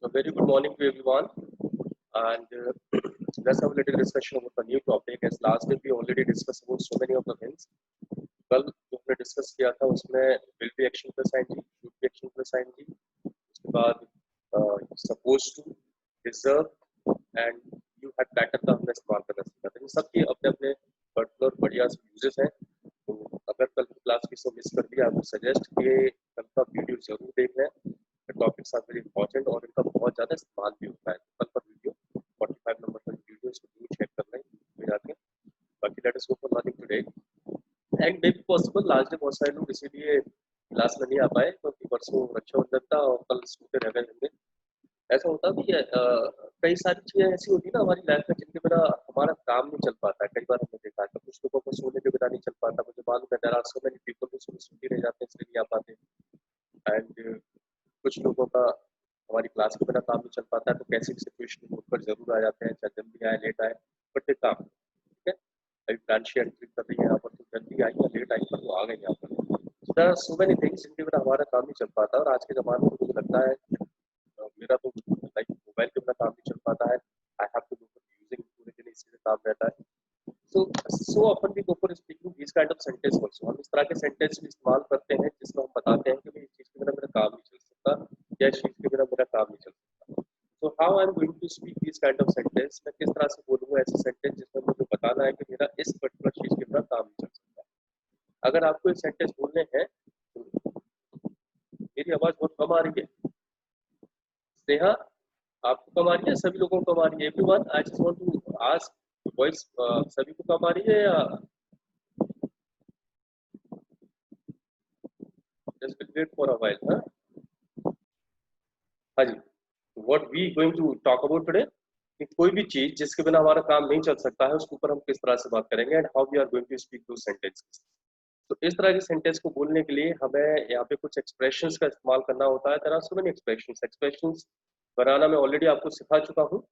A very good morning to everyone, and let's have a little discussion about the new topic. As last day we already discussed about so many of the things. कल जो हमने discuss किया था उसमें will be action plus ING, should be action plus ING, उसके बाद suppose to, deserve and you had better का हमने इस्तेमाल करना सीखा था। इन सबके अपने अपने पर्टिकुलर बढ़िया यूजेस हैं। तो अगर कल की क्लास की सब मिस कर दिया, आपको सजेस्ट कि कल का वीडियो जरूर देख लें। टॉपिक्स आर वेरी इंपॉर्टेंट और इनका बहुत ज़्यादा इस्तेमाल भी होता है। कल का वीडियो 45 नंबर का वीडियो, इसको जरूर चेक कर लें जाके। बाकी let us go for learning today and may be possible last day बहुत सारे लोग इसीलिए क्लास में नहीं आ पाए क्योंकि परसों रक्षाबंधन था और कल स्कूटर रह गए होंगे। ऐसा होता भी है, कई सारी चीजें ऐसी होती है ना हमारी लाइफ में जिनके बिना हमारा काम नहीं चल पाता है। कई बार हमने देखा है तो कुछ लोगों को सोने के बिना नहीं चल पाता। मुझे मालूम है there are so many people जो सुबह छुट्टी रह जाते हैं इसलिए नहीं आ पाते। एंड कुछ लोगों का हमारी क्लास के बिना काम नहीं चल पाता है, तो कैसी भी सिचुएशन पर जरूर आ जाते हैं, चाहे जल्दी आए लेट आए, बट दे काम। ठीक है, अभी ब्रांच एंट्री कर रही है यहाँ पर, तो जल्दी आई या लेट आई पर वो आ गए यहाँ पर। सो मेनी थिंग्स जिनके बिना हमारा काम नहीं चल पाता। और आज के ज़माने में मुझे लगता है मेरा तो लाइक मोबाइल के बिना काम नहीं चल पाता है। I have to do using, पूरे दिन इसी से काम रहता है। So often we go for speaking these kind of sentence also. हम इस तरह के सेंटेंस भी इस्तेमाल करते हैं जिसमें हम बताते हैं कि भाई इस चीज़ के बिना मेरा काम नहीं चल सकता या इस चीज़ के बिना मेरा काम नहीं चल सकता। So how I am going to speak these kind of sentence, मैं किस तरह से बोलूँगा ऐसे सेंटेंस जिसमें मुझे बताना है कि मेरा इस पर्टिकुलर चीज़ के बिना काम नहीं चल सकता। अगर आपको ये सेंटेंस बोलने हैं तो मेरी आवाज़ बहुत कम आ रही है। स्नेहा, आपको कम आ रही है? सभी लोगों को कम आ रही है? Everyone, I just want to ask, voice सभी को कम आ रही है या just wait for a while? हाँ जी, what we going to talk about today, कि कोई भी चीज जिसके बिना हमारा काम नहीं चल सकता है उसके ऊपर हम किस तरह से बात करेंगे and how we are going to speak those sentences. तो इस तरह के सेंटेंस को बोलने के लिए हमें यहाँ पे कुछ एक्सप्रेशंस का इस्तेमाल करना होता है। There are so many expressions बनाना मैं ऑलरेडी आपको सिखा चुका हूँ।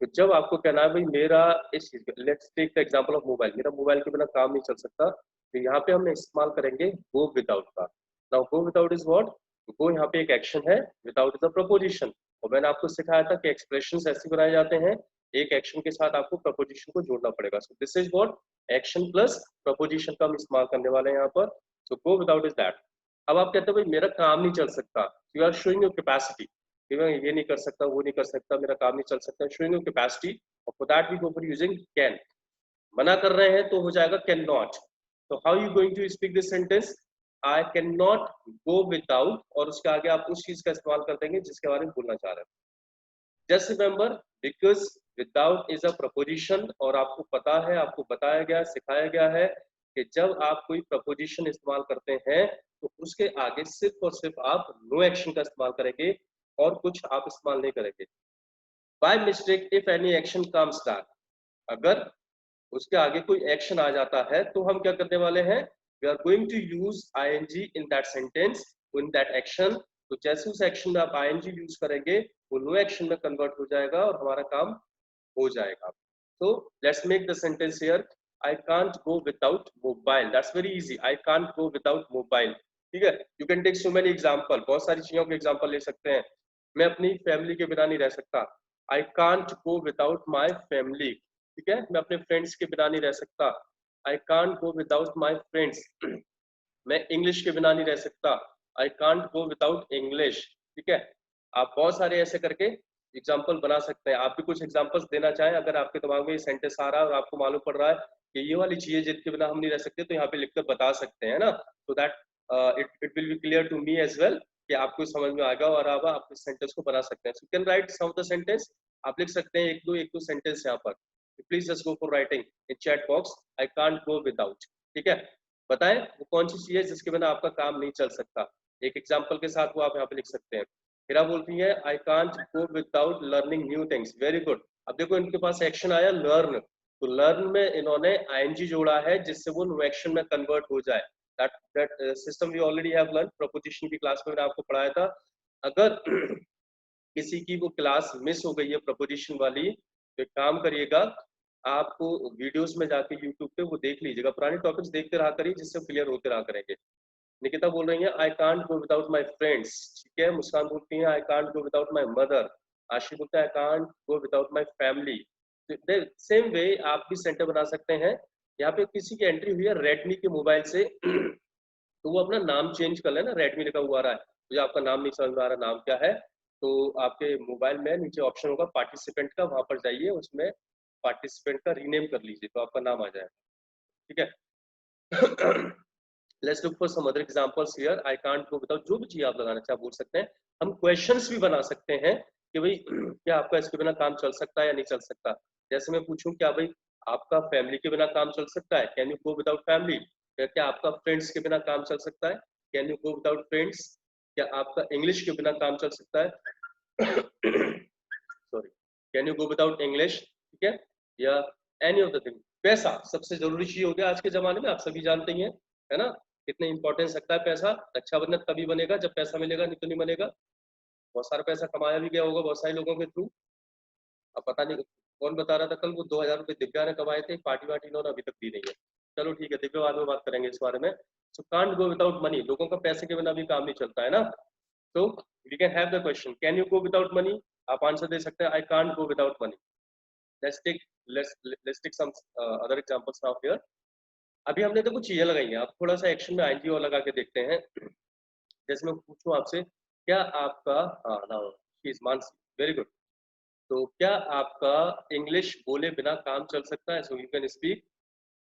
तो जब आपको कहना है भाई मेरा इस चीज, let's take the example of mobile, मेरा मोबाइल के बिना काम नहीं चल सकता, तो यहाँ पे हम इस्तेमाल करेंगे गो विदाउट का। Now go without is what? Go यहाँ पे एक एक्शन है, विदाउट इज अ प्रपोजिशन। और मैंने आपको सिखाया था कि एक्सप्रेशंस ऐसे बनाए जाते हैं, एक एक्शन के साथ आपको प्रपोजिशन को जोड़ना पड़ेगा। So this is what, action plus preposition का हम इस्तेमाल करने वाले हैं यहाँ पर। सो गो विदाउट इज दैट। अब आप कहते हो भाई मेरा काम नहीं चल सकता, you are showing your capacity, ये नहीं कर सकता, वो नहीं कर सकता, मेरा काम नहीं चल सकता, शोइंग योर कैपेसिटी। और for that we go for using can. मना कर रहे हैं तो हो जाएगा कैन नॉट। तो how you going to speak this sentence? I can not go without, और उसके आगे आप उस चीज का इस्तेमाल कर देंगे जिसके बारे में बोलना चाह रहे हैं। Just remember, because without is a preposition, और आपको पता है, आपको बताया गया, सिखाया गया है कि जब आप कोई प्रपोजिशन इस्तेमाल करते हैं तो उसके आगे सिर्फ और सिर्फ आप नो एक्शन का इस्तेमाल करेंगे और कुछ आप इस्तेमाल नहीं करेंगे। By mistake if any action comes back, अगर उसके आगे कोई एक्शन आ जाता है तो हम क्या करने वाले हैं? We are going to use ING in that sentence, in that action. तो जैसे उस एक्शन में आप आईएनजी यूज करेंगे वो नो एक्शन में कन्वर्ट हो जाएगा और हमारा काम हो जाएगा। तो let's make the sentence here, I can't go without mobile. That's very easy, I can't go without mobile. ठीक है, you can take so many example, बहुत सारी चीजों के एग्जांपल ले सकते हैं। मैं अपनी फैमिली के बिना नहीं रह सकता, आई can't go without my family. ठीक है, मैं अपने फ्रेंड्स के बिना नहीं रह सकता, आई can't go without my friends. मैं इंग्लिश के बिना नहीं रह सकता, आई कांट गो विदाउट इंग्लिश। ठीक है, आप बहुत सारे ऐसे करके एग्जाम्पल बना सकते हैं। आप भी कुछ एग्जाम्पल्स देना चाहें, अगर आपके दिमाग में ये सेंटेंस आ रहा है और आपको मालूम पड़ रहा है कि ये वाली चीजें जिनके बिना हम नहीं रह सकते, तो यहाँ पे लिखकर बता सकते हैं ना, so that it will be clear to me as well, कि आपको समझ में आएगा और आप इस सेंटेंस को बना सकते हैं। So can write some of the sentence, आप लिख सकते हैं एक दो सेंटेंस यहाँ पर। Please just go for writing in chat box, I can't go without. ठीक है, बताएं वो कौन सी चीज है जिसके बिना आपका काम नहीं चल सकता। एक एग्जाम्पल के साथ वो आप यहाँ पे लिख सकते हैं। हिरा बोलती है आई can't go without learning new things. Very good. अब देखो इनके पास एक्शन आया लर्न, तो लर्न में इन्होंने आईएनजी जोड़ा है जिससे वो नो एक्शन में कन्वर्ट हो जाए। That system we already have learn, preposition की क्लास में मैंने आपको पढ़ाया था। अगर किसी की वो क्लास मिस हो गई है प्रपोजिशन वाली, तो एक काम करिएगा, आपको वीडियोस में जाके यूट्यूब पे वो देख लीजिएगा, पुराने टॉपिक्स देखते रहा करिए जिससे क्लियर होते रहा करेंगे। निकिता बोल रही है आई can't go without my friends. ठीक है, मुस्कान बोलती है आई can't go without my mother. आशी बोलता है आई can't go without my family. Same way आप भी सेंटेंस बना सकते हैं। यहाँ पे किसी की एंट्री हुई है रेडमी के मोबाइल से तो वो अपना नाम चेंज कर लेना, रेडमी लिखा हुआ आ रहा है तो आपका नाम नहीं समझ में आ रहा नाम क्या है, तो आपके मोबाइल में नीचे ऑप्शन होगा पार्टिसिपेंट का, वहां पर जाइए, उसमें पार्टिसिपेंट का रीनेम कर लीजिए तो आपका नाम आ जाएगा। ठीक है। Let's look for some other examples here. I can't go without, जो भी चीज आप लगाना चाहे बोल सकते हैं। हम क्वेश्चंस भी बना सकते हैं कि भाई क्या आपका इसके बिना काम चल सकता है या नहीं चल सकता। जैसे मैं पूछूं क्या भाई आपका फैमिली के बिना काम चल सकता है, can you go without family. क्या आपका फ्रेंड्स के बिना काम चल सकता है, can you go without friends. क्या आपका इंग्लिश के बिना काम चल सकता है sorry, can you go without English. ठीक है, या एनी ऑफ द थिंग। पैसा सबसे जरूरी चीज हो गया आज के जमाने में, आप सभी जानते ही हैं, है ना, कितने इंपॉर्टेंस रखता है पैसा। रक्षाबंधन तभी बनेगा जब पैसा मिलेगा, नहीं तो नहीं बनेगा। बहुत सारा पैसा कमाया भी गया होगा बहुत सारे लोगों के थ्रू। अब पता नहीं कौन बता रहा था कल, वो 2000 रुपये दिव्या ने कमाए थे, पार्टी वार्टी इन्होंने अभी तक दी नहीं है। चलो ठीक है, दिव्या बाद में बात करेंगे इस बारे में। So can't go without money, लोगों का पैसे के बिना भी काम नहीं चलता है ना। तो we can have the question can you go without money, आप आंसर दे सकते हैं I can't go without money. Let's take let's take some other examples now here। अभी हमने देखो चीजें लगाई हैं, आप थोड़ा सा एक्शन में आईएनजी और लगा के देखते हैं। जैसे मैं पूछूं आपसे क्या आपका, हाँ now she is Mansi, very good. तो क्या आपका इंग्लिश बोले बिना काम चल सकता है, सो you can speak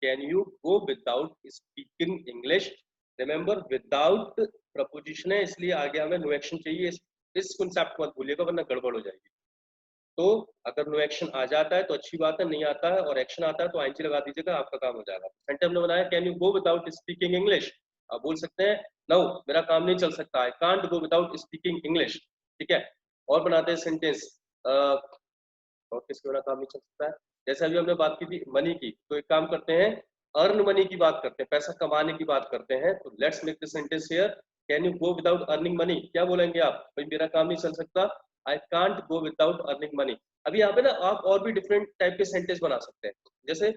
can you go without speaking English. Remember without preposition है इसलिए आगे हमें नो एक्शन चाहिए, इस कॉन्सेप्ट को मत भूलिएगा वरना गड़बड़ हो जाएगी। तो अगर नो एक्शन आ जाता है तो अच्छी बात है, नहीं आता है और एक्शन आता है तो आईएनजी लगा दीजिएगा, आपका काम हो जाएगा। सेंटेंस हमने बनाया can you go without speaking English, आप बोल सकते हैं नो मेरा काम नहीं चल सकता, आई can't go without speaking English. ठीक है, और बनाते हैं सेंटेंस और किसके बिना काम नहीं चल सकता है। जैसे अभी हमने बात की थी मनी की, तो एक काम करते हैं अर्न मनी की बात करते हैं, पैसा कमाने की बात करते हैं। तो let's make the sentence here can you go without earning money. क्या बोलेंगे आप, भाई मेरा काम नहीं चल सकता, आई can't go without earning money. अभी यहाँ पे ना आप और भी डिफरेंट टाइप के सेंटेंस बना सकते हैं। जैसे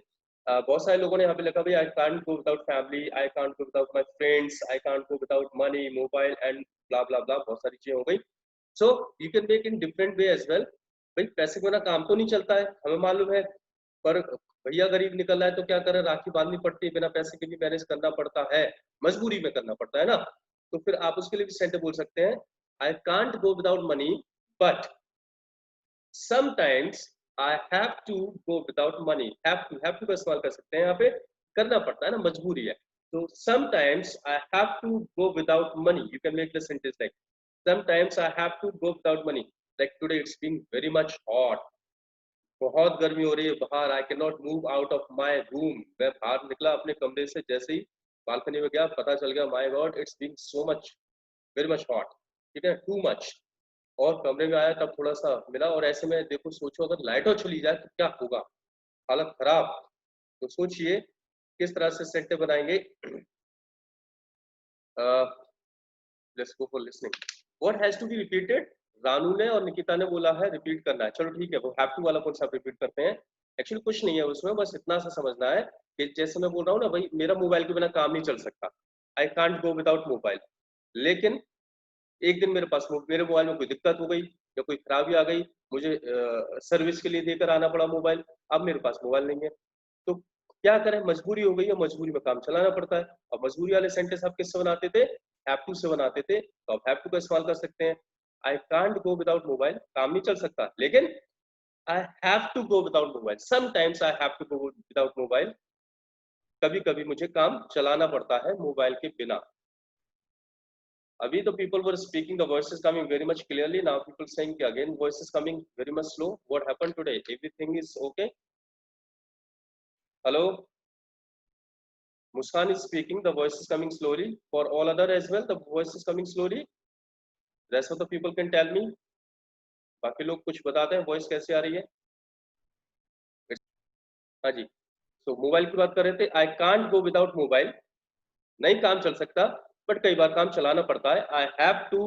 बहुत सारे लोगों ने यहाँ पे लिखा भाई I can't go without family, I can't go without my friends, I can't go without money mobile and blah blah blah, बहुत सारी चीजें हो गई। So you can make in different way as well. भाई पैसे के बिना काम तो नहीं चलता है हमें मालूम है, पर भैया गरीब निकल रहा है तो क्या करें, राखी बांधनी पड़ती है, बिना पैसे के भी मैनेज करना पड़ता है, मजबूरी में करना पड़ता है ना। तो फिर आप उसके लिए भी सेंटेंस बोल सकते हैं I can't go without money but sometimes I have to go without money. Have to का इस्तेमाल कर सकते हैं यहाँ पे, करना पड़ता है ना, मजबूरी है। तो sometimes I have to go without money, you can make the sentence like sometimes I have to go without money, like today it's been very much hot, बहुत गर्मी हो रही है बाहर, आई can not move out of my room. मैं बाहर निकला अपने कमरे से, जैसे ही बालकनी में गया पता चल गया my god it's being so much very much hot, ठीक है, टू मच। और कमरे में आया तब थोड़ा सा मिला, और ऐसे में देखो सोचो अगर लाइटों चली जाए तो क्या होगा, हालत खराब। तो सोचिए किस तरह से सेंटेंस बनाएंगे। Let's go for listening. What has to be repeated, Ranu ने और निकिता ने बोला है रिपीट करना है, चलो ठीक है, वो हैव टू वाला कॉन्सेप्ट रिपीट करते हैं। एक्चुअली कुछ नहीं है उसमें, बस इतना सा समझना है कि जैसे मैं बोल रहा हूँ ना भाई मेरा मोबाइल के बिना काम नहीं चल सकता, आई कांट गो विदाउट मोबाइल। लेकिन एक दिन मेरे पास मेरे मोबाइल में कोई दिक्कत हो गई या कोई खराबी आ गई, मुझे सर्विस के लिए देकर आना पड़ा मोबाइल, अब मेरे पास मोबाइल नहीं है, तो क्या करें, मजबूरी हो गई है, मजबूरी में काम चलाना पड़ता है। अब मजबूरी वाले सेंटेंस आप किससे बनाते थे, हैव टू से बनाते थे, तो आप हैव टू का इस्तेमाल कर सकते हैं। I can't go without mobile, काम नहीं चल सकता, लेकिन I have to go without mobile, sometimes I have to go without mobile, कभी कभी मुझे काम चलाना पड़ता है मोबाइल के बिना। अभी तो people were speaking, the voice is coming very much clearly, now people saying again voice is coming very much slow, what happened today, everything is okay? Hello, Muskan is speaking, the voice is coming slowly, for all other as well the voice is coming slowly, rest of the people can tell me, बाकी लोग कुछ बताते हैं voice कैसे आ रही है। हाँ जी, तो मोबाइल की बात कर रहे थे, आई कांट गो विदाउट मोबाइल, नहीं काम चल सकता बट कई बार काम चलाना पड़ता है, I have to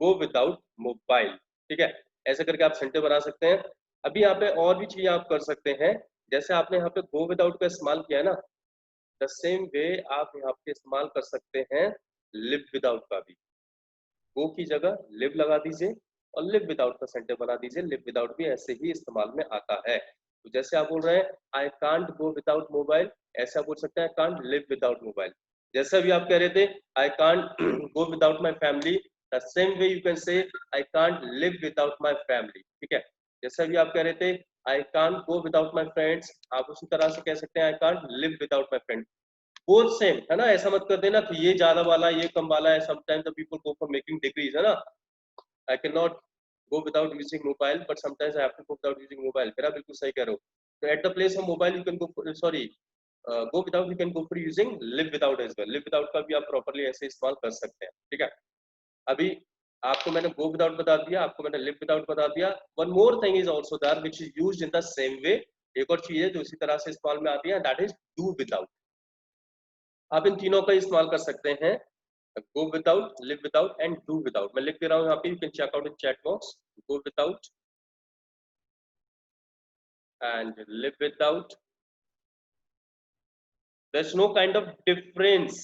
go without mobile. ठीक है, ऐसे करके आप सेंटेंस बना सकते हैं। अभी यहाँ पे और भी चीजें आप कर सकते हैं, जैसे आपने यहाँ पे गो विदाउट का इस्तेमाल किया है ना, द सेम वे आप यहाँ पे इस्तेमाल कर सकते हैं लिव विदाउट का भी। गो की जगह लिव लगा दीजिए, और लिव विदाउट का सेंटेंस बना दीजिए। लिव विदाउट भी ऐसे ही इस्तेमाल में आता है। तो जैसे आप बोल रहे हैं I can't go without mobile, ऐसा बोल सकते हैं कांट लिव विदाउट मोबाइल। जैसा भी आप कह रहे थे आई can't go without my family, the same way you can say I can't live without my family. ठीक है, जैसा भी आप कह रहे थे आई can't go without my friends, आप उसी तरह से कह सकते हैं I can't live without my friend. Both same है ना, ऐसा मत कर देना कि ये ज्यादा वाला ये कम वाला है। Sometimes the people go for making degrees, है ना, आई can not go without using mobile but sometimes I have to go without using mobile। फिर आप बिल्कुल सही कह रहे हो। तो at the place of mobile you can go for, sorry go without, you can go for using live without as well। live without का भी आप properly ऐसे इस्तेमाल कर सकते हैं। ठीक है, अभी आपको मैंने go without बता दिया, आपको मैंने live without बता दिया। one more thing is also there which is used in the same way। एक और चीज है जो इसी तरह से इस्तेमाल में आती है, that is do without। आप इन तीनों का इस्तेमाल कर सकते हैं, go without, live without and do without। मैं लिख दे रहा हूँ यहाँ पे, you can check out in chat box। go without and live without, there's no kind of difference।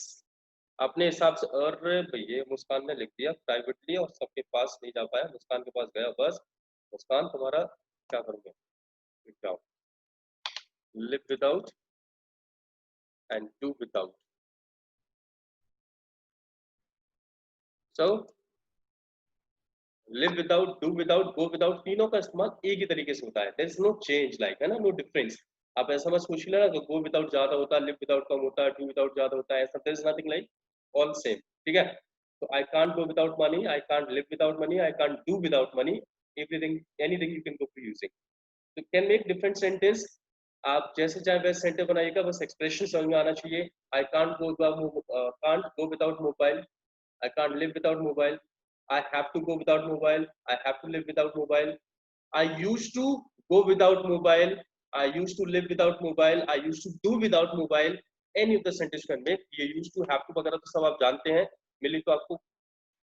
अपने हिसाब से। अरे भैया मुस्कान ने लिख दिया प्राइवेटली और सबके पास नहीं जा पाया, मुस्कान के पास गया बस। मुस्कान तुम्हारा क्या करोगे, लिख जाओ live without and do without। so live without, do without, go without, तीनों का इस्तेमाल एक ही तरीके से होता है। there is no change like, है ना, no difference। आप ऐसा मत सोच लेना कि go without ज्यादा होता है, live without कम होता है, do without ज्यादा होता है, ऐसा there is nothing like, all same। ठीक है, तो I can't go without money, I can't live without money, I can't do without money, everything anything you can go for using। तो can make different sentence। आप जैसे चाहे वैसे sentence बनाइएगा, बस एक्सप्रेशन समझ में आना चाहिए। I can't go can't go without mobile, I can't live without mobile, I have to go without mobile, I have to live without mobile, I used to go without mobile, I used to live without mobile, I used to do without mobile। any of the sentence can make। ये used to, have to वगैरह तो सब आप जानते हैं, मिली तो आपको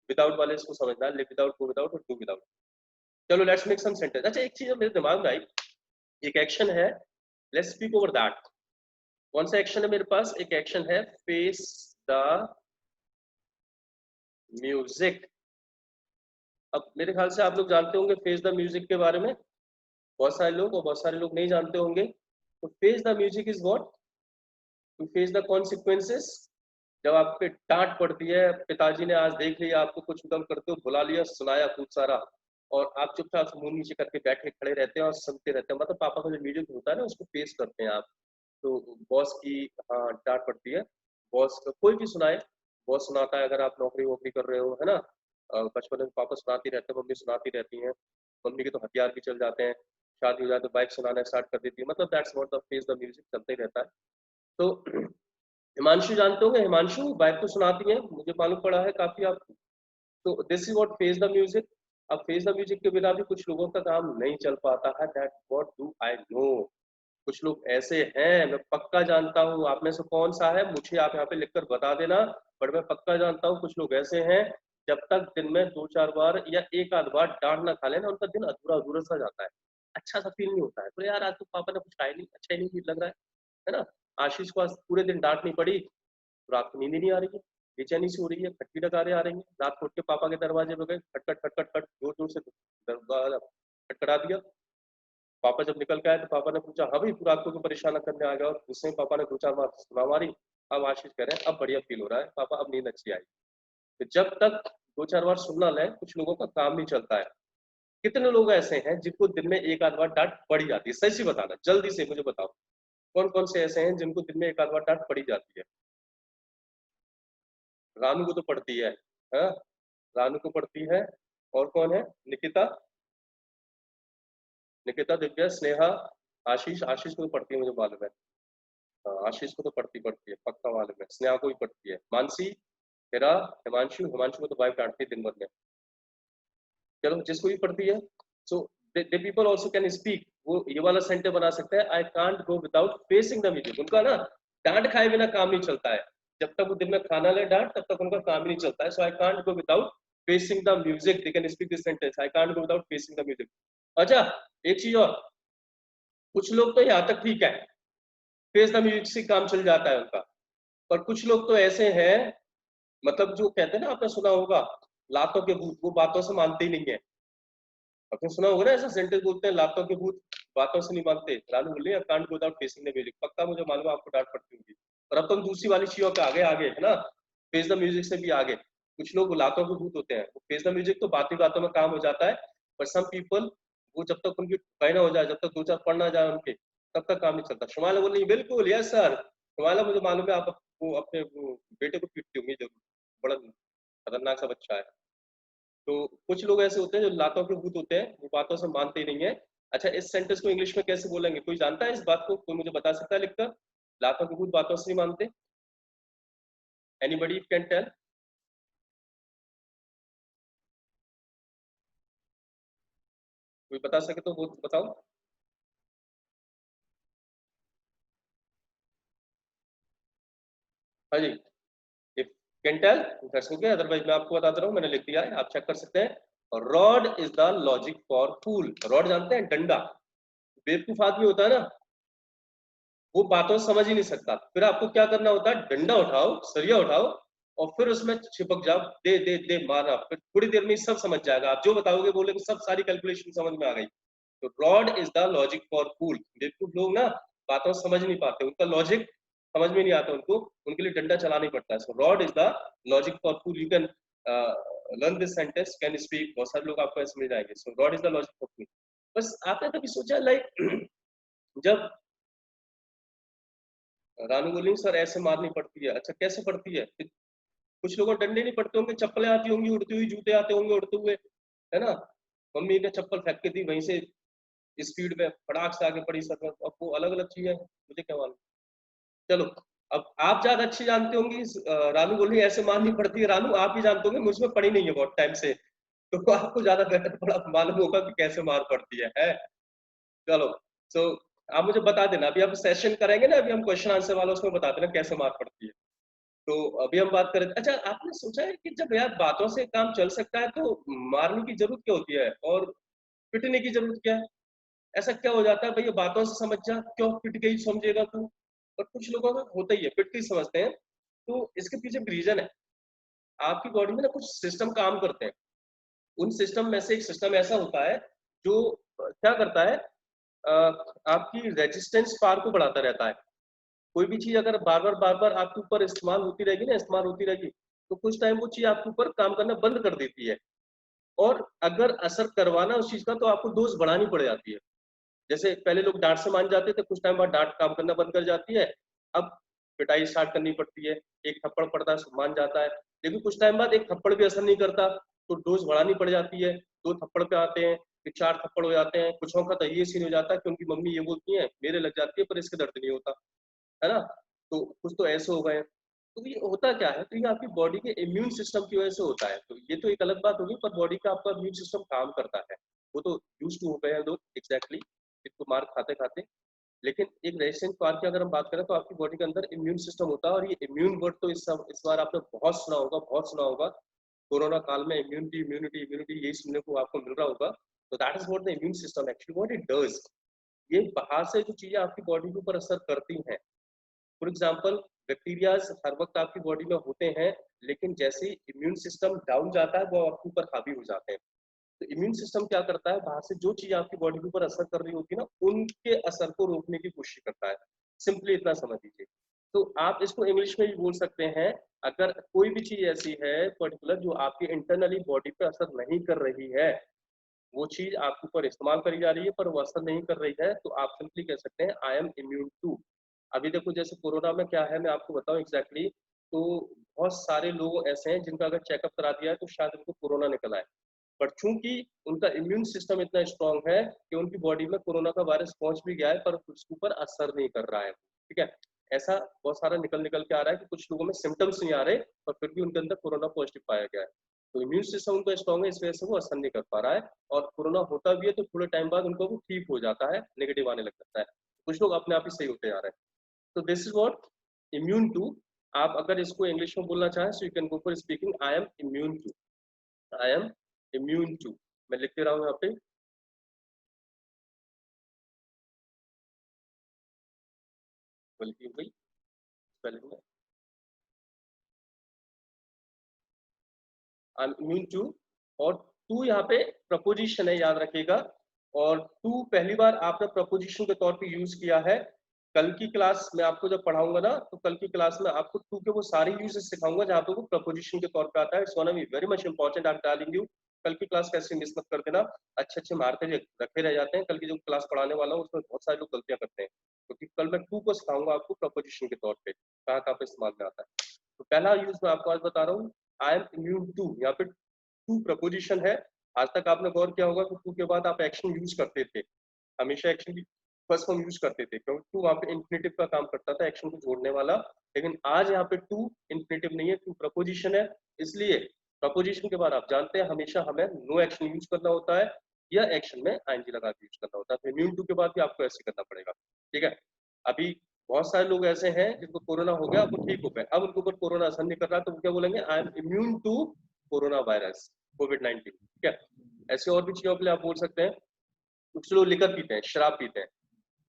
without वाले इसको समझना है, लिव विदाउट, गो विदाउट और डू विदाउट। चलो लेट्स मेक सम सेंटेंस। अच्छा एक चीज मेरे दिमाग में आई, एक एक्शन है, लेट्स स्पीक ओवर दैट। कौन सा एक्शन है मेरे पास, एक एक्शन है फेस द म्यूजिक। अब मेरे ख्याल से आप लोग जानते होंगे फेस द म्यूजिक के बारे में, बहुत सारे लोग और बहुत सारे लोग नहीं जानते होंगे। तो face the music is what, to face the consequences. जब आप पे डांट पड़ती है, पिताजी ने आज देख लिया आपको कुछ उदम करते हो, बुला लिया, सुनाया खूब सारा, और आप चुपचाप मुंह नीचे करके बैठे खड़े रहते हैं और सुनते रहते हैं, मतलब पापा का जो म्यूजिक होता है ना उसको फेस करते हैं आप। तो बॉस की हाँ डांट पड़ती है, बॉस कोई भी सुनाए, बॉस सुनाता है, अगर आप नौकरी वोकरी कर रहे हो, है ना, बचपन में पापा सुनाती रहते हैं, मम्मी सुनाती रहती हैं, मम्मी के तो हथियार भी चल जाते हैं, शादी हो जाए तो बाइक सुनाना स्टार्ट कर देती है, मतलब that's what the face the music चलते ही रहता है। तो हिमांशु जानते होंगे, हिमांशु बाइक तो सुनाती है, मुझे मालूम पड़ा है काफी आप। तो this is what face the music. अब फेस द म्यूजिक के बिना भी कुछ लोगों का काम नहीं चल पाता है, that what do I know. कुछ लोग ऐसे हैं, मैं पक्का जानता हूँ, आप में से कौन सा है मुझे आप यहाँ पे लिखकर बता देना, बट मैं पक्का जानता हूँ कुछ लोग ऐसे हैं, जब तक दिन में 2-4 बार या एक आध बार डांट ना खा लेना, उनका दिन अधूरा अधूरा सा जाता है, अच्छा सा फील नहीं होता है। तो यार आज तो पापा ने कुछ खाया नहीं, अच्छा ही नहीं लग रहा है ना। आशीष को आज पूरे दिन डांट नहीं पड़ी, तो रात को नींद ही नहीं आ रही है, बेचैनी सी हो रही है, खट्टी डकारे आ रही है, रात को उठ के पापा के दरवाजे पे गए, खटखट खटखट खट, जोर जोर से दरवाजा खटखटा दिया। पापा जब निकल के आए तो पापा ने पूछा हाँ भाई तू रात को क्यों परेशान करने आ गया, और उससे पापा ने 2-4 बार सुना मारी। अब आशीष कह रहे हैं अब बढ़िया फील हो रहा है पापा, अब नींद अच्छी आई। तो जब तक 2-4 बार सुनना लें, कुछ लोगों का काम नहीं चलता है। कितने लोग ऐसे हैं जिनको दिन में एक आध बार डांट पड़ी जाती है, सही से बताना, जल्दी से मुझे बताओ कौन कौन से ऐसे हैं जिनको दिन में एक आध बार डांट पड़ी जाती है। रानू को तो पड़ती है, हाँ? रानू को पड़ती है, और कौन है, निकिता, निकिता, दिव्या, स्नेहा, आशीष, आशीष को तो पड़ती है मुझे मालूम है, आशीष को तो पड़ती है पक्का मालूम है, स्नेहा को भी पड़ती है, मानसी, हेरा, हिमांशु, हिमांशु को तो वाइफ डांटती है दिन भर में। चलो जिसको भी पड़ती है, so they people also can speak, वो ये वाला सेंटेंस बना सकते हैं, I can't go without facing the music. उनका ना डांट खाए बिना काम नहीं चलता है, जब तक वो दिन में खाना ले डांट तब तक उनका काम ही नहीं चलता है। So I can't go without facing the music, they can speak this sentence, I can't go without facing the music. अच्छा एक चीज और, कुछ लोग तो यहाँ तक ठीक है, फेस द म्यूजिक से काम चल जाता है उनका, पर कुछ लोग तो ऐसे हैं, मतलब जो कहते हैं ना, आपने सुना होगा लातों के भूत, वो बातों से मानते ही नहीं है। आपने सुना होगा ना ऐसा सेंटेंस बोलते हैं, लातों के भूत बातों से नहीं मानते। रानू बोल रही है can't go without facing the music. पक्का मुझे मालूम है आपको डांट पड़ती होगी। और अब तो हम दूसरी वाली चीजों पे आगे आगे है ना, फेस द म्यूजिक से भी आगे। कुछ लोग लातों के भूत होते हैं, वो फेस द म्यूजिक तो बातों बातों में काम हो जाता है, पर सम पीपल वो जब तक उनकी बहना हो जाए, जब तक दो चार पढ़ ना जाए उनके, तब तक काम नहीं चलता। शुमाला बोल रही है बिल्कुल यस सर। शुमाला मुझे मालूम है आप वो अपने वो बेटे को पीटती होंगी जरूर, बड़ा खतरनाक सा बच्चा है। तो कुछ लोग ऐसे होते हैं जो लातों के भूत होते हैं, वो बातों से मानते ही नहीं है। अच्छा, इस सेंटेंस को इंग्लिश में कैसे बोलेंगे, कोई जानता है इस बात को? कोई मुझे बता सकता है लिखकर? लातों के भूत बातों से नहीं मानते। Anybody can tell? कोई बता सके तो वो बताओ। हाँ जी, if can tell that's okay, otherwise मैं आपको बता दे रहा हूँ, मैंने लिख दिया है, आप चेक कर सकते हैं। Rod is the logic for fool. Rod जानते हैं, डंडा। बेवकूफ आदमी होता है ना, वो बातों से समझ ही नहीं सकता। फिर आपको क्या करना होता है, डंडा उठाओ, सरिया उठाओ, और फिर उसमें चिपक जाओ, दे दे दे मारना, फिर थोड़ी देर में ही सब समझ जाएगा। आप जो बताओगे बोलेगे सब सारी कैलकुलेशन समझ में आ गई। तो rod is the logic for fool. बेवकूफ लोग ना बातों से समझ नहीं पाते, उनका लॉजिक समझ में नहीं आता उनको, उनके लिए डंडा चलाना ही पड़ता है। So rod is the logic for fool. You can learn this sentence, can speak, बहुत सारे लोग आपको ऐसे मिल जाएंगे। So rod is the logic for fool. बस आपने कभी सोचा लाइक जब रानू बोली सर ऐसे मारनी पड़ती है, अच्छा कैसे पड़ती है? कुछ लोगों को डंडे नहीं पड़ते होंगे, चप्पलें आती होंगी उड़ती हुई, जूते आते होंगे उड़ते हुए, है ना? मम्मी ने चप्पल फेंक के दी, वहीं से स्पीड में फटाक से आगे पड़ी सर में। अब वो अलग अलग चीजें हैं, मुझे क्या मालूम। चलो, अब आप ज्यादा अच्छी जानते होंगी। रानू बोली ऐसे मारनी पड़ती है, रानू आप ही जानते होंगे, मुझमें पड़ी नहीं है बहुत टाइम से, तो आपको ज्यादा बेटर पड़ा मालूम होगा कि कैसे मार पड़ती है? चलो, सो आप मुझे बता देना, अभी आप सेशन करेंगे ना, अभी हम क्वेश्चन आंसर वाला, उसमें बता देना कैसे मार पड़ती है। तो अभी हम बात करें, अच्छा आपने सोचा है कि जब यार बातों से काम चल सकता है तो मारने की जरूरत क्या होती है, और पिटने की जरूरत क्या है? ऐसा क्या हो जाता है भैया, बातों से समझ जा, क्यों पिट गई समझेगा तू? और कुछ लोगों का होता ही है, पिट के ही समझते हैं। तो इसके पीछे भी रीजन है। आपकी बॉडी में ना कुछ सिस्टम काम करते हैं, उन सिस्टम में से एक सिस्टम ऐसा होता है जो क्या करता है, अ, आपकी रेजिस्टेंस पावर को बढ़ाता रहता है। कोई भी चीज अगर बार बार आपके ऊपर इस्तेमाल होती रहेगी ना, इस्तेमाल होती रहेगी, तो कुछ टाइम वो चीज आपके ऊपर काम करना बंद कर देती है। और अगर असर करवाना उस चीज का, तो आपको डोज बढ़ानी पड़ जाती है। जैसे पहले लोग डांट से मान जाते थे, कुछ टाइम बाद डांट काम करना बंद कर जाती है, अब पिटाई स्टार्ट करनी पड़ती है। एक थप्पड़ पड़ता है मान जाता है, लेकिन कुछ टाइम बाद एक थप्पड़ भी असर नहीं करता, तो डोज बढ़ानी पड़ जाती है। दो थप्पड़ पे आते हैं, फिर चार थप्पड़ हो जाते हैं। कुछ का तो ये सीन हो जाता है कि उनकी मम्मी ये बोलती है मेरे लग जाती है पर इसके दर्द नहीं होता, है ना? तो कुछ तो ऐसे हो गए। तो ये होता क्या है, तो ये आपकी बॉडी के इम्यून सिस्टम की वजह से होता है। तो ये तो एक अलग बात होगी, पर बॉडी का आपका इम्यून सिस्टम काम करता है। वो तो यूज टू हो गए हैं लोग एग्जैक्टली, इसको मार खाते खाते। लेकिन एक रेजिस्टेंस पावर की अगर हम बात करें, तो आपकी बॉडी के अंदर इम्यून सिस्टम होता है। और ये इम्यून वर्ड तो इस बार आपने बहुत सुना होगा, बहुत सुना होगा। कोरोना काल में इम्यूनिटी इम्यूनिटी इम्यूनिटी यही सुनने को आपको मिल रहा होगा। तो that is what the immune system actually what it does. ये बाहर से जो चीजें आपकी बॉडी के ऊपर असर करती हैं, फॉर एग्जाम्पल बैक्टीरियाज हर वक्त आपकी बॉडी में होते हैं, लेकिन जैसे ही इम्यून सिस्टम डाउन जाता है, वो आपके ऊपर हावी हो जाते हैं। तो इम्यून सिस्टम क्या करता है, बाहर से जो चीज आपकी बॉडी के ऊपर असर कर रही होती है ना, उनके असर को रोकने की कोशिश करता है। सिंपली इतना समझ लीजिए। तो आप इसको इंग्लिश में भी बोल सकते हैं, अगर कोई भी चीज ऐसी है पर्टिकुलर जो आपकी इंटरनली बॉडी पे असर नहीं कर रही है, वो चीज आपके ऊपर इस्तेमाल करी जा रही है पर वो असर नहीं कर रही है, तो आप सिंपली कह सकते हैं आई एम इम्यून टू। अभी देखो जैसे कोरोना में क्या है, मैं आपको बताऊं एग्जैक्टली। तो बहुत सारे लोग ऐसे हैं जिनका अगर चेकअप करा दिया है तो शायद उनको कोरोना निकला है, बट चूंकि उनका इम्यून सिस्टम इतना स्ट्रांग है कि उनकी बॉडी में कोरोना का वायरस पहुंच भी गया है, पर उसके ऊपर असर नहीं कर रहा है। ठीक है, ऐसा बहुत सारा निकल निकल के आ रहा है कि कुछ लोगों में सिम्टम्स नहीं आ रहे, पर फिर भी उनके अंदर कोरोना पॉजिटिव पाया गया है। तो इम्यून सिस्टम उनका स्ट्रांग है, इस वजह से वो असर नहीं कर पा रहा है। और कोरोना होता भी है तो थोड़े टाइम बाद उनको वो ठीक हो जाता है, नेगेटिव आने लग जाता है, कुछ लोग अपने आप ही सही होते जा रहे हैं। तो this is what immune to. आप अगर इसको इंग्लिश में बोलना चाहें, so you can go for speaking I am immune to. I am immune to. मैं लिख दे रहा हूँ यहाँ पे, गलती हो गई स्पेलिंग में। आई एम इम्यून टू और टू यहाँ पे प्रपोजिशन है, याद रखिएगा। और टू पहली बार आपने प्रपोजिशन के तौर पे यूज किया है। कल की क्लास में आपको जब पढ़ाऊंगा ना, तो कल की क्लास में आपको टू के वो सारे यूजेस सिखाऊंगा जहाँ पे वो प्रपोजिशन के तौर पे आता है। It's gonna be very much important, I am telling you. कल की क्लास कैसे मिस मत कर देना, अच्छे अच्छे मार्के रखे रह जाते हैं। कल की जो क्लास पढ़ाने वाला हूँ उसमें बहुत सारे लोग गलतियां करते हैं, क्योंकि कल मैं टू को सिखाऊंगा आपको प्रपोजिशन के तौर पे कहाँ कहाँ पे इस्तेमाल में आता है। तो पहला यूज मैं आपको आज बता रहा हूँ, आई एम इम्यून टू। यहाँ पे टू प्रपोजिशन है। आज तक आपने गौर किया होगा कि टू के बाद आप एक्शन यूज करते थे, हमेशा एक्शन की फर्स्ट फॉर्म यूज करते थे, क्योंकि टू वहाँ पे इंफिनिटिव का काम करता था, एक्शन को जोड़ने वाला। लेकिन आज यहाँ पे टू इंफिनिटिव नहीं है, टू प्रपोजिशन है। इसलिए प्रपोजिशन के बाद आप जानते हैं हमेशा हमें नो एक्शन यूज करना होता है या एक्शन में आईएनजी लगा के यूज करना होता है। तो इम्यून टू के बाद भी आपको ऐसे करना पड़ेगा, ठीक है। अभी बहुत सारे लोग ऐसे हैं जिनको कोरोना हो गया, वो ठीक हो गए, अब उनके ऊपर कोरोना असर नहीं कर रहा, तो वो क्या बोलेंगे, I am immune to corona virus, कोविड-19, ठीक है। ऐसे और भी चीजों के लिए आप बोल सकते हैं। कुछ लोग लिकर पीते हैं, शराब पीते हैं,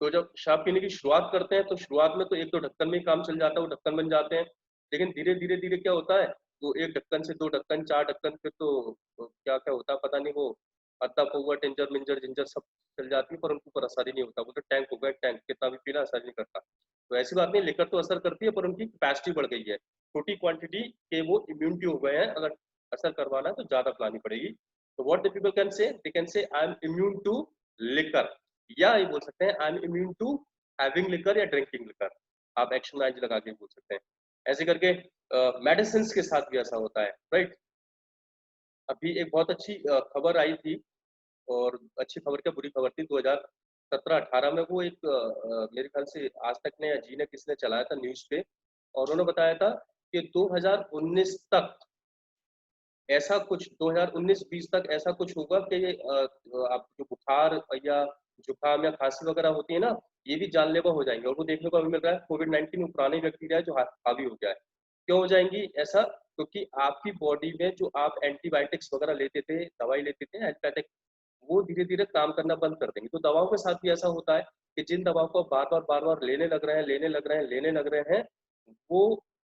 तो जब शराब पीने की शुरुआत करते हैं तो शुरुआत में तो एक दो ढक्कन में ही काम चल जाता है, वो ढक्कन बन जाते हैं। लेकिन धीरे धीरे धीरे क्या होता है, वो एक ढक्कन से दो ढक्कन, चार ढक्कन, फिर तो क्या क्या होता है पता नहीं, वो अद्दा पौवा टिंजर मिंजर जिंजर सब चल जाती है, पर उनके ऊपर असर ही नहीं होता। वो तो टैंक हो गया, टैंक कितना भी पीना असर नहीं करता। तो ऐसी बात नहीं, लेकर तो असर करती है, पर उनकी कैपेसिटी बढ़ गई है, छोटी क्वांटिटी के वो इम्यूनिटी हो गए हैं। अगर असर करवाना है तो ज्यादा पिलानी पड़ेगी। तो what the people can say, they can say I am immune to liquor, या ये बोल सकते हैं I am immune to having liquor या ड्रिंकिंग लिकर। आप एक्शन में आज लगा के बोल सकते हैं। ऐसे करके मेडिसिन के साथ भी ऐसा होता है, राइट। अभी एक बहुत अच्छी खबर आई थी, और अच्छी खबर क्या बुरी खबर थी, 2017-18 में वो एक मेरे ख्याल से आज तक ने या जी ने किसने चलाया था न्यूज पे, और उन्होंने बताया था कि 2019 तक ऐसा कुछ, 2019-20 तक ऐसा कुछ होगा कि आप जो बुखार या जुकाम या खांसी वगैरह होती है ना, ये भी जानलेवा हो जाएंगे। और वो देखने को अभी मिल रहा है, कोविड-19 में पुराने बैक्टीरिया जो हावी हो गया है। क्यों हो जाएंगी ऐसा, क्योंकि आपकी बॉडी में जो आप एंटीबायोटिक्स वगैरह लेते थे, दवाई लेते थे एंटीबायोटिक, वो धीरे धीरे काम करना बंद कर देंगे। तो दवाओं के साथ भी ऐसा होता है कि जिन दवाओं को बार बार लेने लग रहे हैं, लेने लग रहे हैं, वो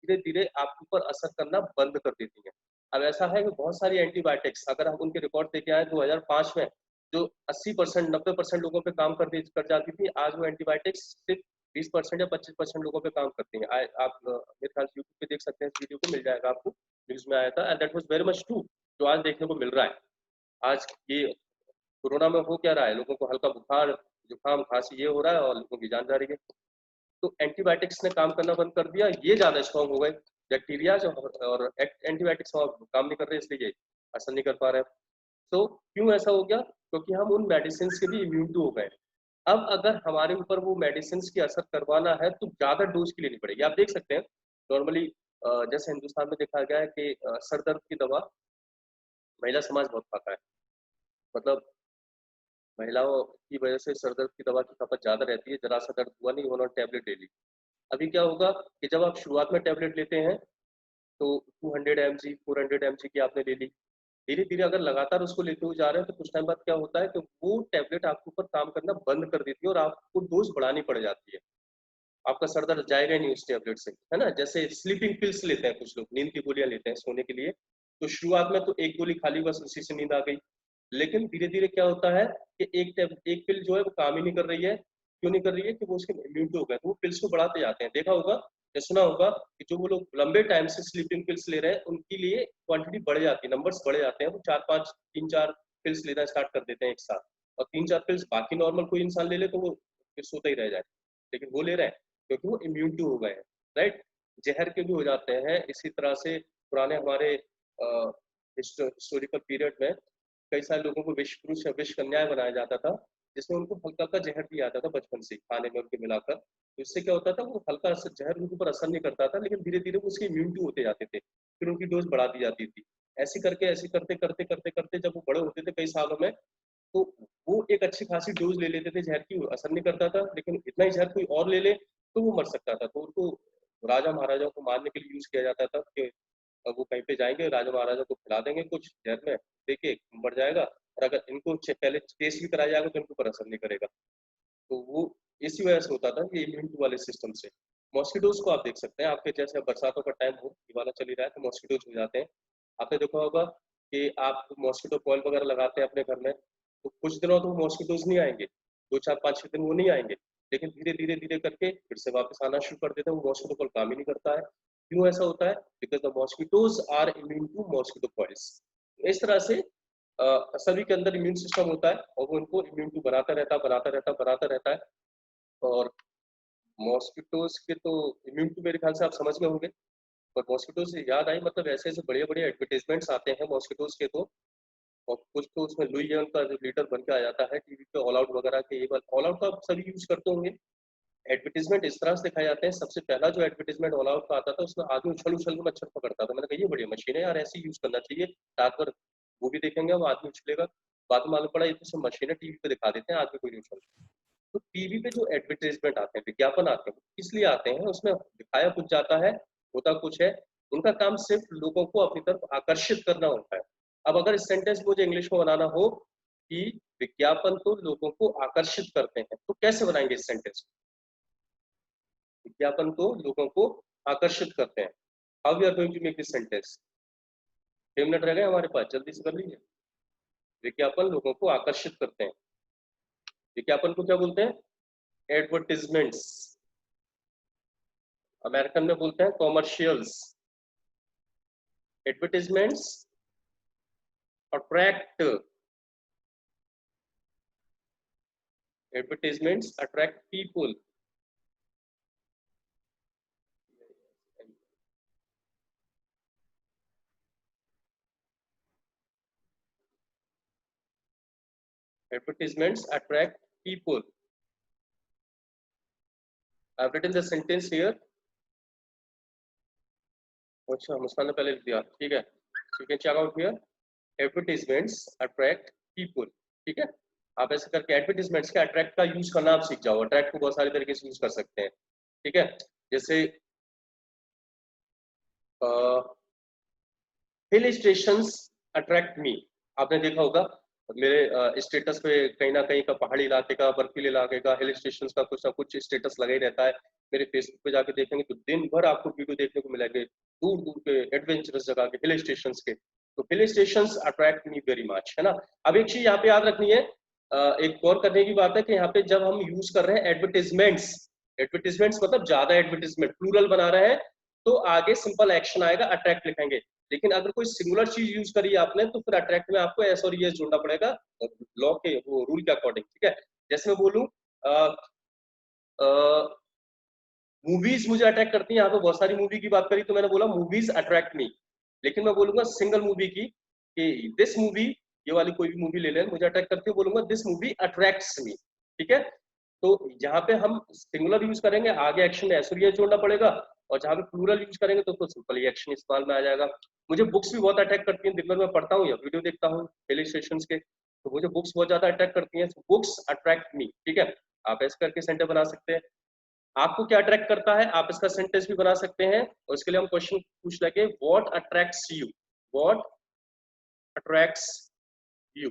धीरे धीरे आपके ऊपर असर करना बंद कर देती है। अब ऐसा है कि बहुत सारी एंटीबायोटिक्स, अगर हम उनके रिकॉर्ड देखे आए 2005 में, जो 80% 90% लोगों पे काम कर जाती थी, आज वो एंटीबायोटिक्स सिर्फ 20% या 25% लोगों पे काम करती हैं। आप मेरे ख्याल से यूट्यूब पे देख सकते हैं, इस वीडियो को मिल जाएगा आपको, न्यूज में आया था, and that was very much true, जो आज देखने को मिल रहा है। आज ये कोरोना में हो क्या रहा है, लोगों को हल्का बुखार जुकाम खांसी ये हो रहा है और लोगों की जान जा रही है। तो एंटीबायोटिक्स ने काम करना बंद कर दिया, ये ज्यादा स्ट्रॉन्ग हो गए बैक्टीरिया, और एंटीबायोटिक्स काम नहीं कर रहे, इसलिए ये असर नहीं कर पा रहे। तो क्यों ऐसा हो गया, क्योंकि हम उन मेडिसिन के भी इम्यून टू हो गए। अब अगर हमारे ऊपर वो मेडिसिन की असर करवाना है तो ज्यादा डोज की लेनी पड़ेगी। आप देख सकते हैं नॉर्मली, जैसे हिंदुस्तान में देखा गया है कि सर दर्द की दवा महिला समाज बहुत खाता है, मतलब महिलाओं की वजह से सर दर्द की दवा की खपत ज्यादा रहती है। जरा सा दर्द हुआ नहीं, उन्होंने टैबलेट ले ली। अभी क्या होगा कि जब आप शुरुआत में टैबलेट लेते हैं तो 200 mg 400 mg की आपने ले ली, धीरे धीरे अगर लगातार उसको लेते हुए जा रहे हैं तो कुछ टाइम बाद क्या होता है कि वो टैबलेट आपके ऊपर काम करना बंद कर देती है और आपको डोज बढ़ानी पड़ जाती है। आपका सर दर्द जाएगा नहीं उस टैबलेट से, है ना। जैसे स्लीपिंग पिल्स लेते हैं कुछ लोग, नींद की गोलियां लेते हैं सोने के लिए, तो शुरुआत में तो एक गोली खाली, बस उसी से नींद आ गई। लेकिन धीरे धीरे क्या होता है कि एक पिल जो है वो काम ही नहीं कर रही है। क्यों नहीं कर रही है, कि वो उसके इम्यूनिटी हो गया, तो वो पिल्स को बढ़ाते जाते हैं। देखा होगा या सुना होगा कि जो वो लोग लंबे टाइम से स्लीपिंग पिल्स ले रहे हैं, उनके लिए क्वांटिटी बढ़ जाती है, नंबर्स बढ़ जाते हैं। वो 4-5 3-4 पिल्स लेना स्टार्ट कर देते हैं एक साथ, और 3-4 पिल्स बाकी नॉर्मल कोई इंसान ले ले तो वो फिर सोता ही रह जाए। लेकिन वो ले रहे हैं क्योंकि वो इम्यूनिटी हो गए हैं, राइट। जहर के भी हो जाते हैं इसी तरह से। पुराने हमारे हिस्टोरिकल पीरियड में कई सारे लोगों को विष पुरुष या विष कन्याएं बनाया जाता था, जिसमें उनको हल्का हल्का जहर दिया जाता था बचपन से खाने में उनके मिलाकर। तो इससे क्या होता था, वो हल्का असर जहर उनके ऊपर असर नहीं करता था, लेकिन धीरे धीरे वो उसकी इम्यूनिटी होते जाते थे, फिर उनकी डोज बढ़ा दी जाती थी। ऐसे करते करते करते करते जब वो बड़े होते थे कई सालों में, तो वो एक अच्छी खासी डोज ले लेते थे जहर की, असर नहीं करता था। लेकिन इतना ही जहर कोई और ले ले तो वो मर सकता था। तो उनको राजा महाराजाओं को मारने के लिए यूज किया जाता था कि अब वो कहीं पे जाएंगे, राजा महाराजा को खिला देंगे कुछ जहर में देके, मर जाएगा, और अगर इनको पहले टेस्ट भी कराया जाएगा तो इनको पर असर नहीं करेगा। तो वो इसी वजह से होता था, ये इम्यूनिटी वाले सिस्टम से। मॉस्किटोज को आप देख सकते हैं, आपके जैसे बरसातों का टाइम हो, दिवाला चली रहा है तो मॉस्किटोज हो जाते हैं। आपने देखा होगा कि आप मॉस्किटो कॉइल वगैरह लगाते हैं अपने घर में, तो कुछ दिनों तो मॉस्किटोज नहीं आएंगे, 2 4 5 6 दिन वो नहीं आएंगे, लेकिन धीरे धीरे धीरे करके फिर से वापस आना शुरू कर देते हैं। वो मॉस्किटो कॉइल काम ही नहीं करता है। क्यों ऐसा होता है? Because the mosquitoes are immune to mosquito coils. इस तरह से सभी के अंदर इम्यून सिस्टम होता है और वो उनको इम्यून टू बनाता रहता है, बनाता रहता है, बनाता रहता है। और मॉस्किटोज के तो इम्यून टू मेरे ख्याल से आप समझ में होंगे। पर मॉस्किटो से याद आई, मतलब ऐसे ऐसे बड़े बड़े एडवर्टाइजमेंट्स आते हैं मॉस्किटोज के तो, और कुछ तो उसमें लुई यंग का जो लीडर बन के आ जाता है टीवी पे, ऑल आउट वगैरह के। ये बात ऑल आउट का आप सभी यूज करते होंगे। एडवर्टीजमेंट इस तरह से दिखाए जाते हैं। सबसे पहला जो एडवर्टीजमेंट ऑल आउट का आता था उसमें आदमी उछल उछल के मच्छर पकड़ता था। मैंने कहा ये बढ़िया मशीन है यार, ऐसी यूज करना चाहिए। रात भर वो भी देखेंगे, वो आदमी उछलेगा। बाद में मालूम पड़ा ये तो सब मशीन है, टीवी पे दिखा देते हैं, आदमी कोई नहीं उछलता। तो टीवी पे जो एडवर्टाइजमेंट आते हैं, विज्ञापन आते हैं, किस लिए आते हैं? उसमें दिखाया कुछ जाता है, होता कुछ है। उनका काम सिर्फ लोगों को अपनी तरफ आकर्षित करना होता है। अब अगर इस सेंटेंस मुझे इंग्लिश में बनाना हो कि विज्ञापन तो लोगों को आकर्षित करते हैं, तो कैसे बनाएंगे इस सेंटेंस? विज्ञापन तो लोगों को आकर्षित करते हैं। How we are going to make this sentence? 6 minute रह गए हमारे पास, जल्दी से कर लीजिए। विज्ञापन लोगों को आकर्षित करते हैं। विज्ञापन को क्या बोलते हैं? एडवर्टिजमेंट्स। अमेरिकन में बोलते हैं commercials. Advertisements attract, advertisements attract people. Advertisements attract people. I've written the sentence here. अच्छा, मुस्कान ने पहले लिख दिया, ठीक है। You can check out here. Advertisements attract people. ठीक है। आप ऐसे करके एडवर्टीजमेंट्स के अट्रैक्ट का यूज करना आप सीख जाओ। अट्रैक्ट को बहुत सारे तरीके से यूज कर सकते हैं, ठीक है। जैसे हिल स्टेशंस अट्रैक्ट मी। आपने देखा होगा मेरे स्टेटस पे कहीं ना कहीं का पहाड़ी इलाके का, बर्फीले इलाके का, हिल स्टेशन का कुछ ना कुछ स्टेटस लगा ही रहता है। मेरे फेसबुक पे जाके देखेंगे तो दिन भर आपको वीडियो देखने को मिलेंगे दूर दूर के एडवेंचरस जगह के, हिल स्टेशन के। तो hill station attract me very much, है ना। अब एक चीज यहाँ पे याद रखनी है, एक गौर करने की बात है कि यहाँ पे जब हम यूज कर रहे हैं एडवर्टीजमेंट्स, एडवर्टीजमेंट्स मतलब ज्यादा एडवर्टीजमेंट, प्लूरल बना रहे हैं, तो आगे सिंपल एक्शन आएगा, अट्रैक्ट लिखेंगे। लेकिन अगर कोई सिंगुलर चीज यूज करी आपने तो फिर अट्रैक्ट में आपको एस और ये जोड़ना पड़ेगा लॉ के, वो रूल के अकॉर्डिंग, ठीक है। जैसे मैं बोलूं मूवीज मुझे अट्रैक्ट करती हैं, यहाँ पे बहुत सारी मूवी की बात करी तो मैंने बोला मूवीज अट्रैक्ट मी। लेकिन मैं बोलूंगा सिंगल मूवी की कि दिस मूवी, ये वाली कोई भी मूवी ले लें, मुझे अट्रैक्ट करती है, बोलूंगा दिस मूवी अट्रैक्ट्स मी, ठीक है। तो जहाँ पे हम सिंगुलर यूज करेंगे आगे एक्शन में एस और ये जोड़ना पड़ेगा, और जहाँ पे प्लूरल यूज करेंगे तो सिंपल ही एक्शन इस्तेमाल में आ जाएगा। मुझे बुक्स भी बहुत अट्रैक्ट करती हैं, दिन भर मैं पढ़ता हूँ या वीडियो देखता हूँ हिल स्टेशन के, तो मुझे बुक्स बहुत ज्यादा अट्रैक्ट करती हैं। बुक्स अट्रैक्ट मी, ठीक है। आप ऐसे करके सेंटेंस बना सकते हैं। आपको क्या अट्रैक्ट करता है, आप इसका सेंटेंस भी बना सकते हैं, और इसके लिए हम क्वेश्चन पूछ लेंगे, what attracts you, what attracts you.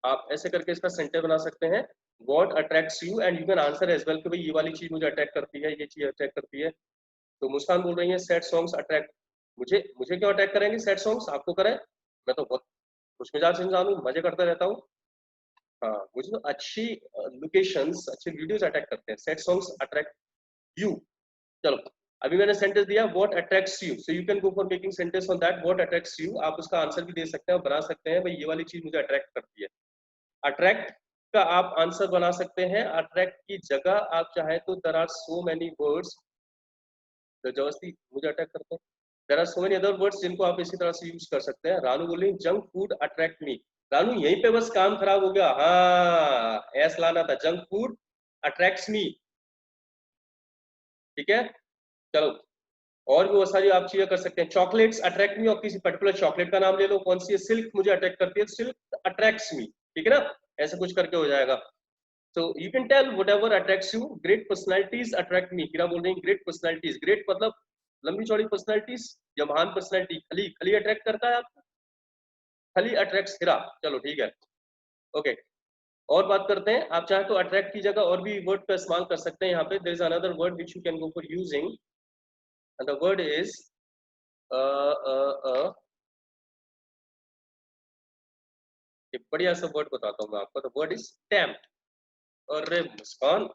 आप ऐसे करके इसका सेंटेंस बना सकते हैं, what attracts you, and you can answer as well कि भाई ये वाली चीज मुझे अट्रैक्ट करती है, ये चीज अट्रैक्ट करती है। तो मुस्कान बोल रही है सैड सॉन्ग्स अट्रैक्ट, मुझे मुझे क्यों अट्रैक्ट करेंगे सैड सॉन्ग्स, आपको करें? मैं तो बहुत खुश मिजाज इंसान हूँ, मजे करता रहता हूँ। हाँ, मुझे तो अच्छी लोकेशंस, अच्छे वीडियोस अट्रैक्ट करते हैं, सैड सॉन्ग्स अट्रैक्ट यू। चलो, अभी मैंने सेंटेंस दिया what attracts you, so you can go for making sentence on that what attracts you. आप उसका आंसर भी दे सकते हैं, बना सकते हैं भाई ये वाली चीज मुझे अट्रैक्ट करती है। अट्रैक्ट का आप आंसर बना सकते हैं, अट्रैक्ट की जगह आप चाहे तो there are so many words जो जबरदस्ती मुझे अट्रैक्ट करते हैं। There are so many other words जिनको आप इसी तरह से यूज कर सकते हैं। रानू बोल रही जंक फूड अट्रैक्ट मी। रानू यहीं पे बस काम खराब हो गया, हाँ ऐस लाना था, जंक फूड अट्रैक्ट्स मी, ठीक है। चलो, और भी बहुत सारी आप चीजें कर सकते हैं। चॉकलेट्स अट्रैक्ट मी, और किसी पर्टिकुलर चॉकलेट का नाम ले लो, कौन सी है, सिल्क मुझे अट्रैक्ट करती है, सिल्क अट्रैक्ट्स मी, ठीक है ना। ऐसे कुछ करके हो जाएगा। So you can tell whatever attracts you. Great personalities attract me. हीरा बोल रही है great personalities. Great मतलब लंबी चौड़ी पर्सनैलिटीज या महान पर्सनैलिटी। खली, खली अट्रैक्ट करता है आपको, खली अट्रैक्ट्स हीरा। चलो ठीक है, ओके। और बात करते हैं, आप चाहे तो अट्रैक्ट की जगह और भी वर्ड का इस्तेमाल कर सकते हैं। यहाँ पे there is another word which you can go for using, and the word is एक बढ़िया सा वर्ड बताता हूँ मैं आपको, द वर्ड इज टेम्प्ट। अरे मुस्कान,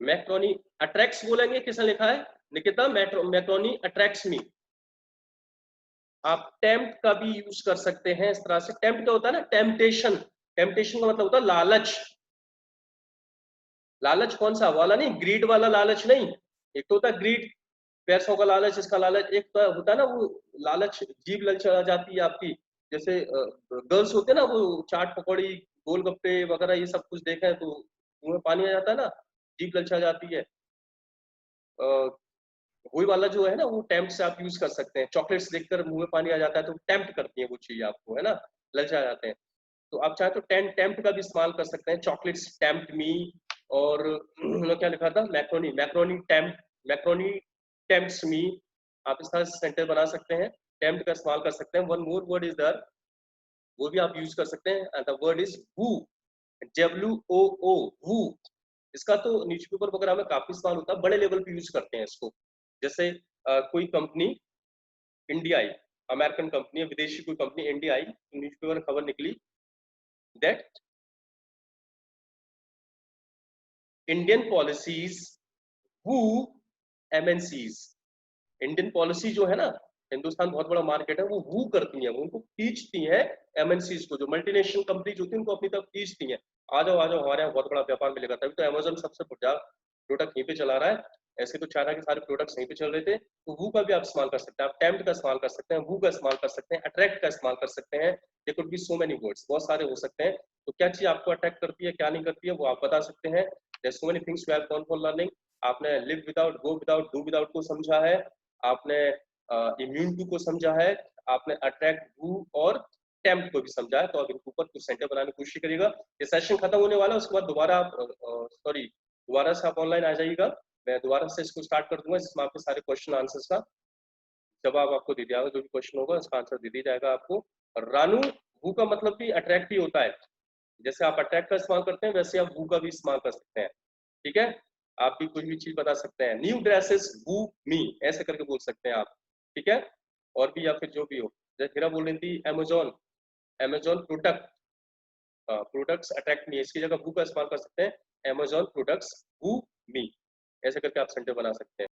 मैक्रोनी अट्रैक्ट्स बोलेंगे, किसने लिखा है? निकिता, मैक्रोनी अट्रैक्ट्स मी। आप टेम्प्ट का भी यूज कर सकते हैं इस तरह से। टेम्प्ट क्या होता है ना, टेम्पटेशन। टेम्पटेशन का मतलब होता है लालच। लालच कौन सा वाला नहीं, ग्रीड वाला लालच नहीं। एक तो होता है ग्रीड, पैसों का लालच, इसका लालच। एक तो होता है ना वो लालच, जीभ ललचा जाती है आपकी। जैसे गर्ल्स होते हैं ना, वो चाट पकौड़ी, गोलगप्पे वगैरह ये सब कुछ देखे तो मुंह में पानी आ जाता है ना, जीभ ललचा जाती है। वही वाला जो है ना, वो टेम्प्ट से आप यूज कर सकते हैं। चॉकलेट्स देखकर मुंह में पानी आ जाता है तो टेम्प्ट करती है वो चीज आपको, है ना, ललचा जाते हैं। तो आप चाहे तो टेम्प्ट का भी इस्तेमाल कर सकते हैं। चॉकलेट्स टेम्प्ट मी। और उन्होंने क्या लिखा था, मैक्रोनी, मैक्रोनी टेम्प्ट्स मी। आप इस तरह से सेंटेंस बना सकते हैं, टेम्प्ट का इस्तेमाल कर सकते हैं। वन मोर वर्ड इज दर, वो भी आप यूज कर सकते हैं। The word is woo, WOO, woo. इसका तो न्यूज़पेपर वगैरह में काफी इस्तेमाल होता है, बड़े लेवल पे यूज करते हैं इसको। जैसे कोई company India I, American company है, विदेशी कोई कंपनी इंडिया आई, तो न्यूज़पेपर में खबर निकली that Indian policies woo MNCs। Indian policy जो है ना, हिंदुस्तान बहुत बड़ा मार्केट है, वो वू करती है, वो उनको खींचती है। MNCs को, जो मल्टीनेशनल कंपनीज होती है, उनको अपनी तरफ खींचती है। आ जाओ आ जाओ, हमारे यहाँ बहुत बड़ा व्यापार मिलेगा। तभी तो अमेजन सबसे बड़ा प्रोडक्ट यहीं पे चला रहा है। ऐसे तो चाइना के सारे प्रोडक्ट्स यहीं पे चल रहे थे। तो वू का भी आप इस्तेमाल कर सकते हैं, आप टेम्प्ट का इस्तेमाल कर सकते हैं, वू का इस्तेमाल कर सकते हैं, अट्रैक्ट का इस्तेमाल कर सकते हैं। They could be so many words, बहुत सारे हो सकते हैं। तो क्या चीज आपको अट्रैक्ट करती है, क्या नहीं करती है, वो आप बता सकते हैं। There so many things we have gone for learning. आपने live without, go without, do without को समझा है, आपने इम्यून टू को समझा है, आपने अट्रैक्ट, वू और टेम्प्ट को भी समझा है। तो अब इनके ऊपर कुछ सेंटेंस बनाने की कोशिश करिएगा। ये सेशन खत्म होने वाला है, उसके बाद दोबारा आप दोबारा से आप ऑनलाइन आ जाइएगा। मैं दोबारा से इसको स्टार्ट कर दूंगा, जिसमें आपके सारे क्वेश्चन आंसर्स का जवाब आपको दे दिया होगा। जो भी क्वेश्चन होगा उसका आंसर दे दिया जाएगा आपको। रानू, वू का मतलब भी अट्रैक्ट ही होता है। जैसे आप अट्रैक्ट का इस्तेमाल करते हैं, वैसे आप वू का भी इस्तेमाल कर सकते हैं। ठीक है, आप भी कुछ भी चीज बता सकते हैं। न्यू ड्रेसेस वू मी, ऐसे करके बोल सकते हैं आप। ठीक है, और भी या फिर जो भी हो। जैसे हीरा बोल रही थी Amazon, Amazon product, products attract me, इसकी जगह वू का इस्तेमाल कर सकते हैं। अमेजोन प्रोडक्ट्स वू मी, ऐसे करके आप सेंटेंस बना सकते हैं।